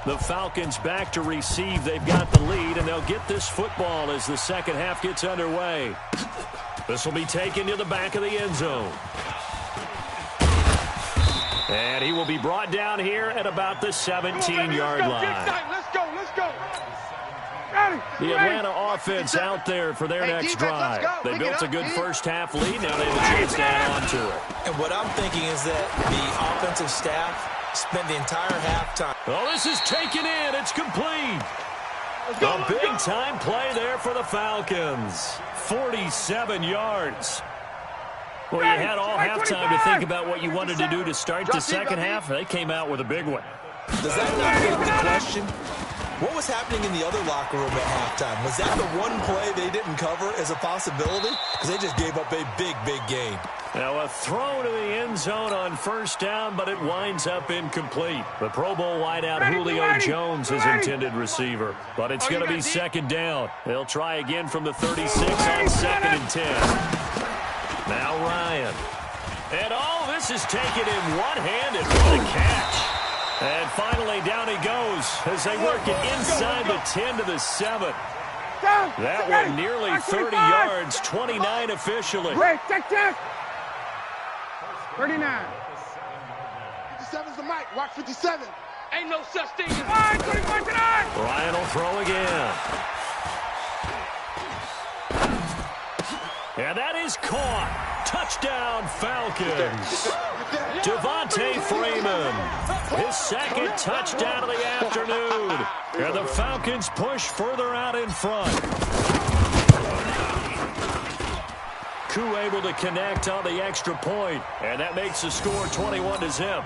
The Falcons back to receive. They've got the lead, and they'll get this football as the second half gets underway. This will be taken to the back of the end zone. And he will be brought down here at about the 17-yard line. Let's go. The Atlanta offense out there for their next drive. They built a good first-half lead. Now they have a chance to add on to it. And what I'm thinking is that the offensive staff spent the entire halftime. Oh, this is taken in. It's complete. A big-time play there for the Falcons. 47 yards. Well, you had all halftime to think about what you wanted to do to start the second half. They came out with a big one. Does that not beg the question? What was happening in the other locker room at halftime? Was that the one play they didn't cover as a possibility? Because they just gave up a big gain. Now a throw to the end zone on first down, but it winds up incomplete. The Pro Bowl wideout Julio Jones is intended receiver, but it's going to be second down. They'll try again from the 36 on second and 10. Now Ryan. And this is taken in one-handed. What a catch. And finally down he goes as they work it inside the 10 to the 7. That one nearly 30 yards, 29 officially. Check. 39. 57's the mic. Watch 57. Ain't no such thing as 25 tonight. Ryan will throw again. And that is caught. Touchdown, Falcons. Devontae Freeman, his second touchdown of the afternoon. And the Falcons push further out in front. Koo able to connect on the extra point, and that makes the score 21-0.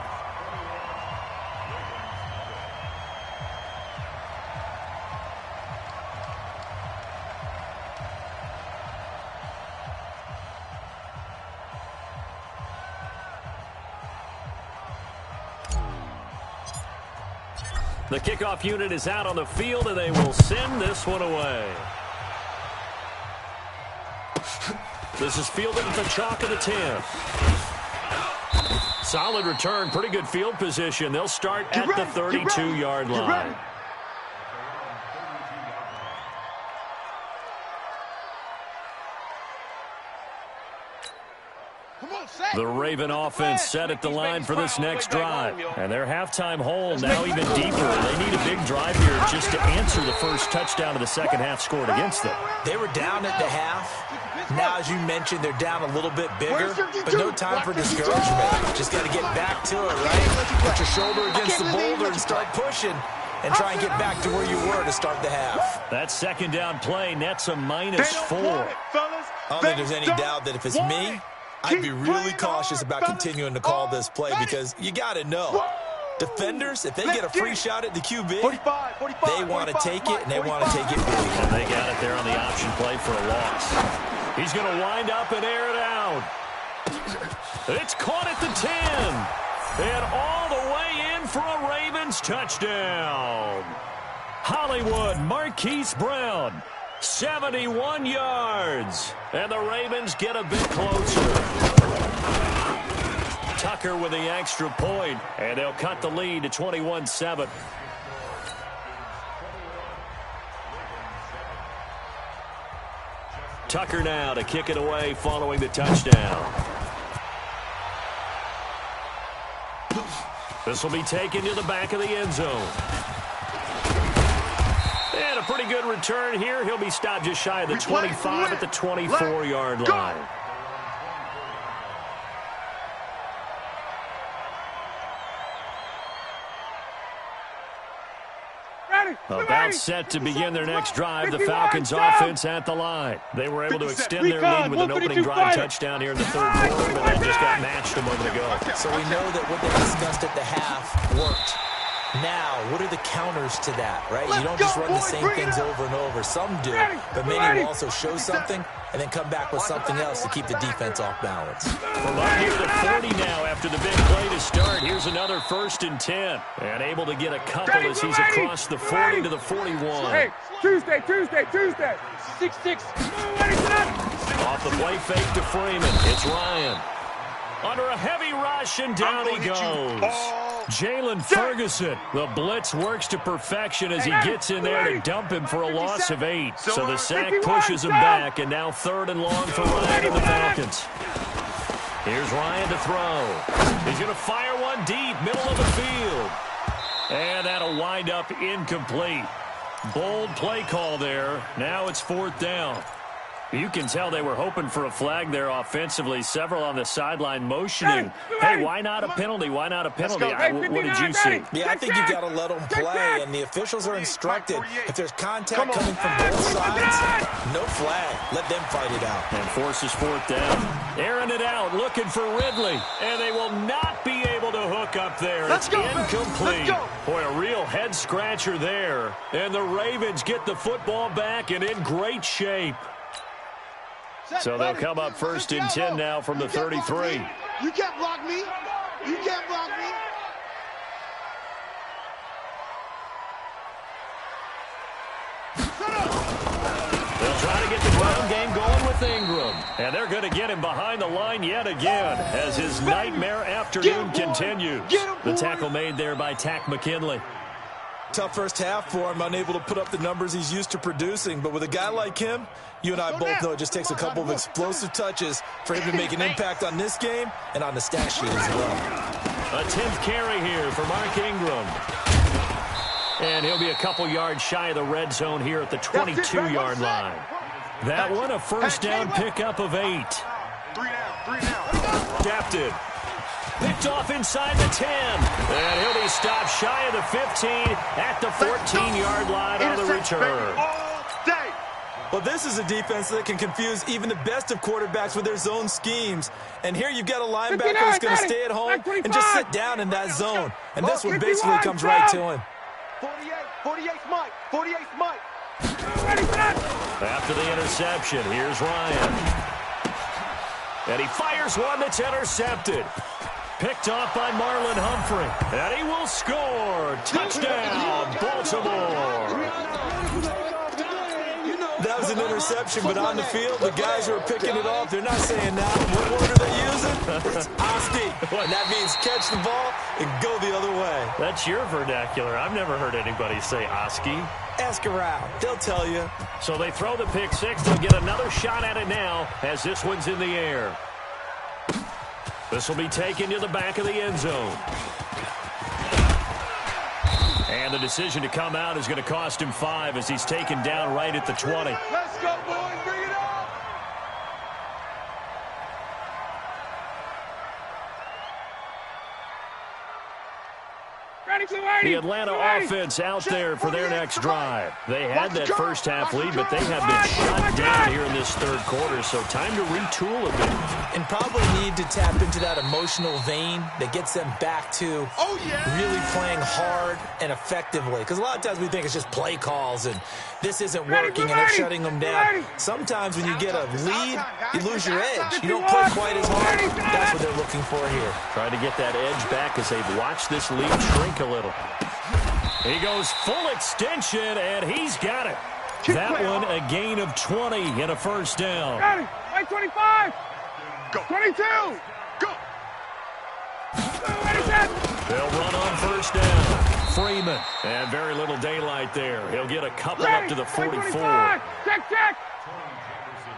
The kickoff unit is out on the field, and they will send this one away. This is fielded at the chalk of the 10. Solid return, pretty good field position. They'll start at the 32-yard line. The Raven offense set at the line for this next drive. And their halftime hole now even deeper. They need a big drive here just to answer the first touchdown of the second half scored against them. They were down at the half. Now, as you mentioned, they're down a little bit bigger, but no time for discouragement. Just got to get back to it, right? Put your shoulder against the boulder and start pushing and try and get back to where you were to start the half. That second down play nets a -4. I don't think there's any doubt that if it's me, I'd be really cautious about continuing to call this play because you got to know. Defenders, if they get a free shot at the QB, they want to take it, and they want to take it big. And they got it there on the option play for a loss. He's going to wind up and air it out. It's caught at the 10. And all the way in for a Ravens touchdown. Hollywood Marquise Brown. 71 yards. And the Ravens get a bit closer. Tucker with the extra point, and they'll cut the lead to 21-7. Tucker now to kick it away following the touchdown. This will be taken to the back of the end zone. And a pretty good return here. He'll be stopped just shy of the 25 at the 24-yard line. About set to begin their next drive, the Falcons offense at the line. They were able to extend their lead with an opening drive touchdown here in the third quarter, but that just got matched a moment ago. So we know that what they discussed at the half worked. Now, what are the counters to that, right? You don't just run the same things over and over. Some do, but many will also show something and then come back with something else to keep the defense off balance. From up near the 40 now after the big play to start. Here's another 1st and 10. And able to get a couple as he's across the 40 to the 41. Hey, Tuesday. 6-6. Off the play fake to Freeman. It's Ryan. Under a heavy rush, and down he goes. Jalen Ferguson. The blitz works to perfection as he gets in there to dump him for a loss of 8. So the sack pushes him back, and now 3rd and long for Ryan and the Falcons. Here's Ryan to throw. He's going to fire one deep, middle of the field. And that'll wind up incomplete. Bold play call there. Now it's 4th down. You can tell they were hoping for a flag there offensively. Several on the sideline motioning. Hey, why not a penalty? Why not a penalty? What did you see? Yeah, I think you got to let them play, and the officials are instructed. If there's contact coming from both sides, no flag. Let them fight it out. And forces 4th down. Airing it out, looking for Ridley. And they will not be able to hook up there. It's incomplete. Boy, a real head-scratcher there. And the Ravens get the football back and in great shape. So they'll come up 1st and 10 now from the 33. You can't block me. You can't block me. They'll try to get the ground game going with Ingram. And they're going to get him behind the line yet again as his nightmare afternoon continues. The tackle made there by Tack McKinley. Tough first half for him, unable to put up the numbers he's used to producing. But with a guy like him, you and I both know it just takes a couple of explosive touches for him to make an impact on this game and on the stat sheet as well. A 10th carry here for Mark Ingram. And he'll be a couple yards shy of the red zone here at the 22-yard line. That one, a 1st down pickup of 8. 3 down. Captain. Picked off inside the 10. And he'll be stopped shy of the 15 at the 14-yard line on the return. Well, this is a defense that can confuse even the best of quarterbacks with their zone schemes. And here you've got a linebacker that's going to stay at home and just sit down in that zone. And this one basically comes right to him. 48 Mike. 48 Mike. After the interception, here's Ryan. And he fires one that's intercepted. Picked off by Marlon Humphrey. And he will score. Touchdown, Baltimore. That was an interception, but on the field, the guys who are picking it off, they're not saying that. What word are they using? It's Oski. And that means catch the ball and go the other way. That's your vernacular. I've never heard anybody say Oski. Ask around. They'll tell you. So they throw the pick 6. They'll get another shot at it now as this one's in the air. This will be taken to the back of the end zone. And the decision to come out is going to cost him 5 as he's taken down right at the 20. Let's go, boys. Bring it on. The Atlanta offense out there for their next drive. They had that first half lead, but they have been shut down here in this 3rd quarter, so time to retool a bit. And probably need to tap into that emotional vein that gets them back to really playing hard and effectively. Because a lot of times we think it's just play calls and this isn't working and they're shutting them down. Sometimes when you get a lead, you lose your edge. You don't play quite as hard. That's what they're looking for here. Trying to get that edge back as they've watched this lead shrink a little. He goes full extension, and he's got it. That one a gain of 20 and a 1st down. Got it. 25. Go. 22. Go. They'll run on 1st down. Freeman. And very little daylight there. He'll get a couple up to the 44. Check.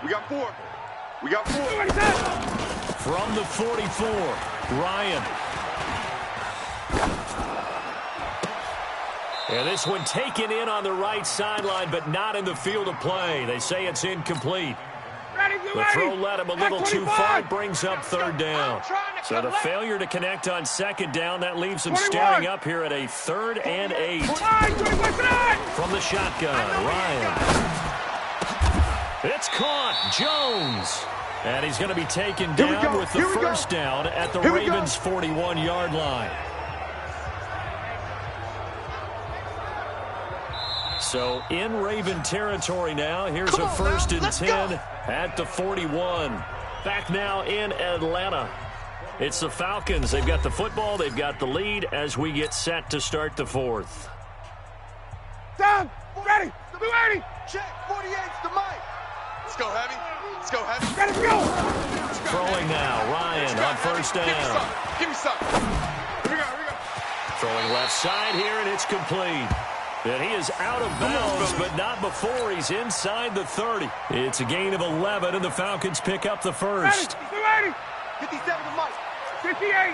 We got 4. We got 4. From the 44, Ryan. And this one taken in on the right sideline, but not in the field of play. They say it's incomplete. The throw led him a little too far, brings up 3rd down. So the failure to connect on 2nd down, that leaves them staring up here at a 3rd and 8. From the shotgun, Ryan. It's caught, Jones. And he's going to be taken down with the 1st down at the Ravens' 41-yard line. So in Raven territory now. Here's a 1st and 10 at the 41. Back now in Atlanta. It's the Falcons. They've got the football. They've got the lead as we get set to start the 4th. Down. Ready. 280. Check. 48's the mic. Let's go, Heavy. Let's go, Heavy. Ready to go. Throwing now. Ryan on 1st down. Give me something. Here we go. Throwing left side here, and it's complete. And he is out of bounds, but not before he's inside the 30. It's a gain of 11, and the Falcons pick up the first. 57 to Mike. 58.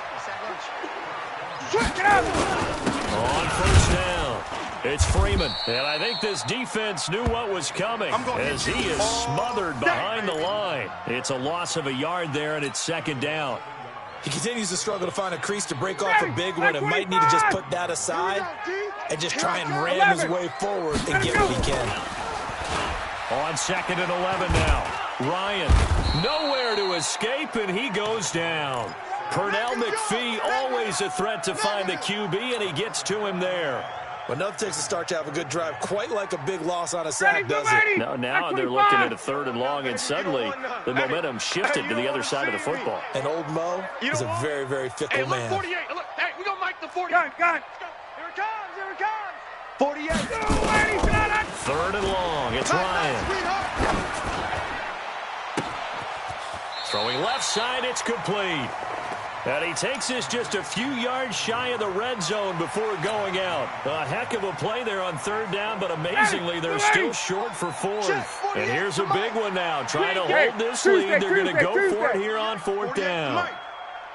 On first down, it's Freeman. And I think this defense knew what was coming as he is smothered behind the line. It's a loss of a yard there, and it's second down. He continues to struggle to find a crease to break off a big one and might need to just put that aside and just try and ram his way forward and get what he can. On second and 11 now. Ryan, nowhere to escape, and he goes down. Pernell McPhee, always a threat to find the QB, and he gets to him there. Well, enough takes a start to have a good drive, quite like a big loss on a sack, does it? No, now they're looking at a third and long, and suddenly the momentum shifted to the other side of the football. And old Mo is a very, very fickle man. 48. Look, hey, we're going to make the 40. Gun. Here it comes. Here it comes. 48. Third and long. It's Ryan. Throwing left side. It's complete. And he takes this just a few yards shy of the red zone before going out. A heck of a play there on third down, but amazingly, they're still short for fourth. And here's a big one now. Trying to hold this lead. They're going to go for it here on fourth down.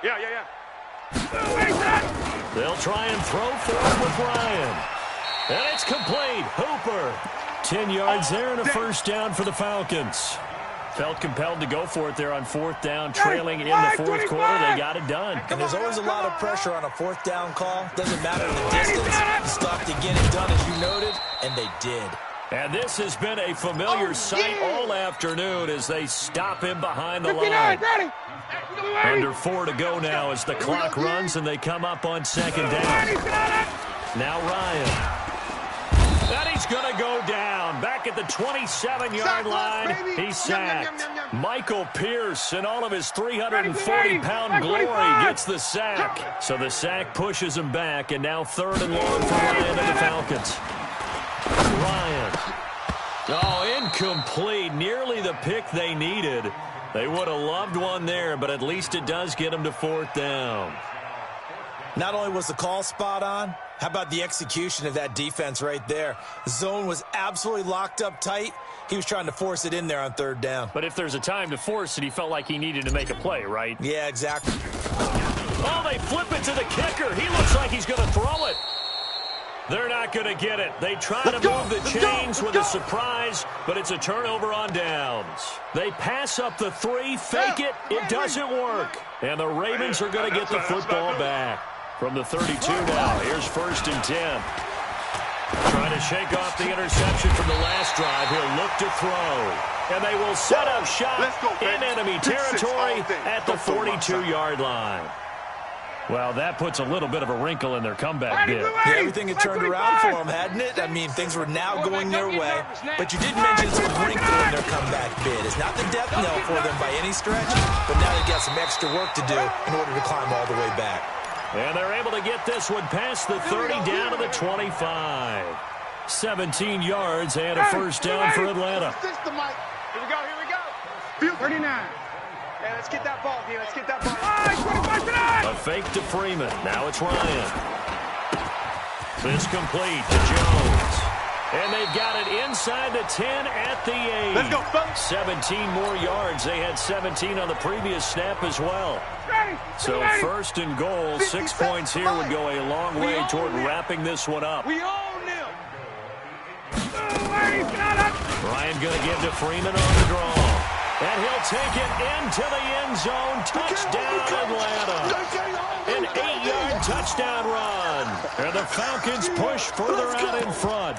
Yeah. They'll try and throw for it with Ryan. And it's complete. Hooper. 10 yards there and a first down for the Falcons. Felt compelled to go for it there on fourth down, trailing in the fourth quarter. They got it done. And there's always a lot of pressure on a fourth down call. Doesn't matter the distance. You stop to get it done, as you noted, and they did. And this has been a familiar sight all afternoon as they stop him behind the line. Under 4 to go now as the clock runs and they come up on second down. Now Ryan. And he's going to go down. Back at the 27-yard line, he's sacked. Michael Pierce, in all of his 340-pound glory, gets the sack. So the sack pushes him back, and now third and long for Ryan and the Falcons. Ryan. Oh, incomplete. Nearly the pick they needed. They would have loved one there, but at least it does get them to fourth down. Not only was the call spot on, how about the execution of that defense right there? The zone was absolutely locked up tight. He was trying to force it in there on third down. But if there's a time to force it, he felt like he needed to make a play, right? Yeah, exactly. Oh, they flip it to the kicker. He looks like he's going to throw it. They're not going to get it. They try to move the chains with a surprise, but it's a turnover on downs. They pass up the 3, fake it. It doesn't work. And the Ravens are going to get the football back. From the 32 now, here's first and 10. Trying to shake off the interception from the last drive. He'll look to throw. And they will set up shop in enemy territory at the 42-yard line. Well, that puts a little bit of a wrinkle in their comeback bid. Yeah, everything had turned around for them, hadn't it? I mean, things were now going their way. But you did mention some wrinkle in their comeback bid. It's not the death knell for them by any stretch, but now they've got some extra work to do in order to climb all the way back. And they're able to get this one past the 30 down to the 25. 17 yards and a first down for Atlanta. Here we go. 39. Hey, let's get that ball, D. Let's get that ball. A fake to Freeman. Now it's Ryan. This complete to Jones. And they've got it inside the 10 at the 8. Let's go, fellas. 17 more yards. They had 17 on the previous snap as well. So first and goal, 6 points here would go a long way toward wrapping this one up. We own them. Ryan going to give to Freeman on the draw. And he'll take it into the end zone. Touchdown, Atlanta. An 8-yard touchdown run. And the Falcons push further out in front.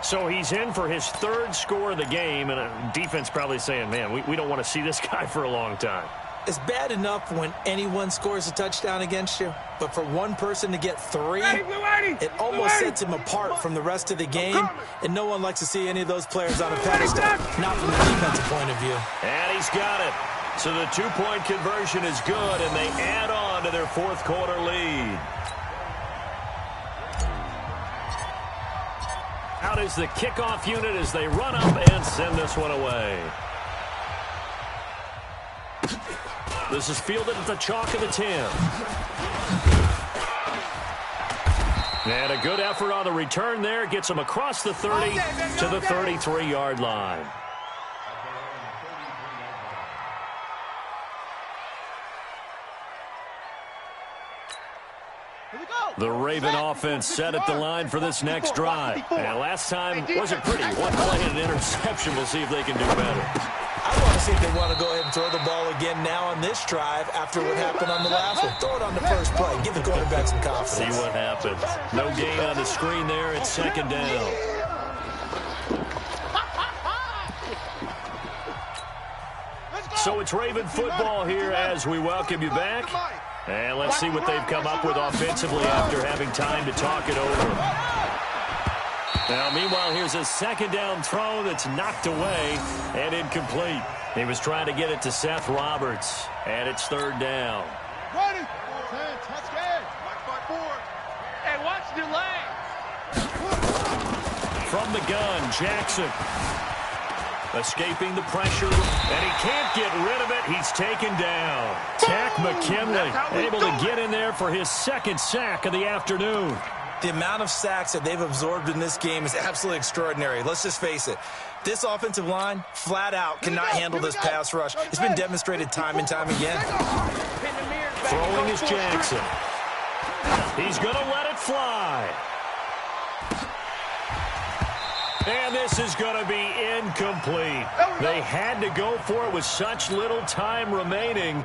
So he's in for his third score of the game, and defense probably saying, man, we don't want to see this guy for a long time. It's bad enough when anyone scores a touchdown against you, but for one person to get 3, it almost sets him apart from the rest of the game, and no one likes to see any of those players on a pedestal, not from the defensive point of view. And he's got it. So the 2-point conversion is good, and they add on to their fourth quarter lead. Out is the kickoff unit as they run up and send this one away. This is fielded at the chalk of the 10. And a good effort on the return there. Gets him across the 30 to the 33-yard line. The Raven offense set at the line for this next drive. And last time wasn't pretty. One play and an interception. We'll see if they can do better. I want to see if they want to go ahead and throw the ball again now on this drive after what happened on the last one. Throw it on the first play. Give the quarterback some confidence. See what happens. No gain on the screen there. It's second down. So it's Raven football here as we welcome you back. And let's see what they've come up with offensively after having time to talk it over. Now, meanwhile, here's a second down throw that's knocked away and incomplete. He was trying to get it to Seth Roberts, and it's third down. Ready. That's good. Hey, watch the lane. From the gun, Jackson. Escaping the pressure, and he can't get rid of it. He's taken down. Tack McKinley able to get in there for his second sack of the afternoon. The amount of sacks that they've absorbed in this game is absolutely extraordinary. Let's just face it. This offensive line, flat out, cannot handle this pass rush. It's been demonstrated time and time again. Throwing is Jackson. He's going to let it fly. And this is going to be incomplete. They had to go for it with such little time remaining.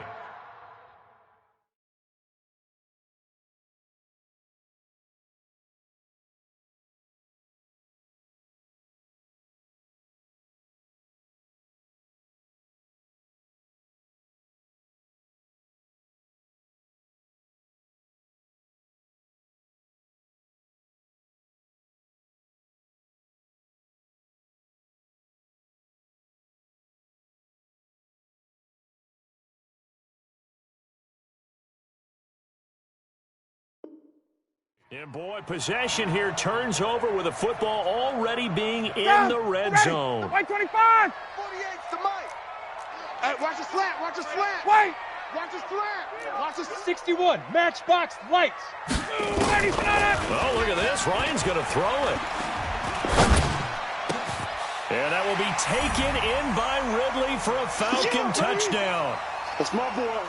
And boy, possession here turns over with the football already being in the red zone. White 25. 48's to Mike. Hey, watch the slant. Watch the slant. Wait. Watch the slant. Watch the 61. Matchbox lights. Oh, look at this. Ryan's going to throw it. And that will be taken in by Ridley for a Falcon touchdown. That's my boy.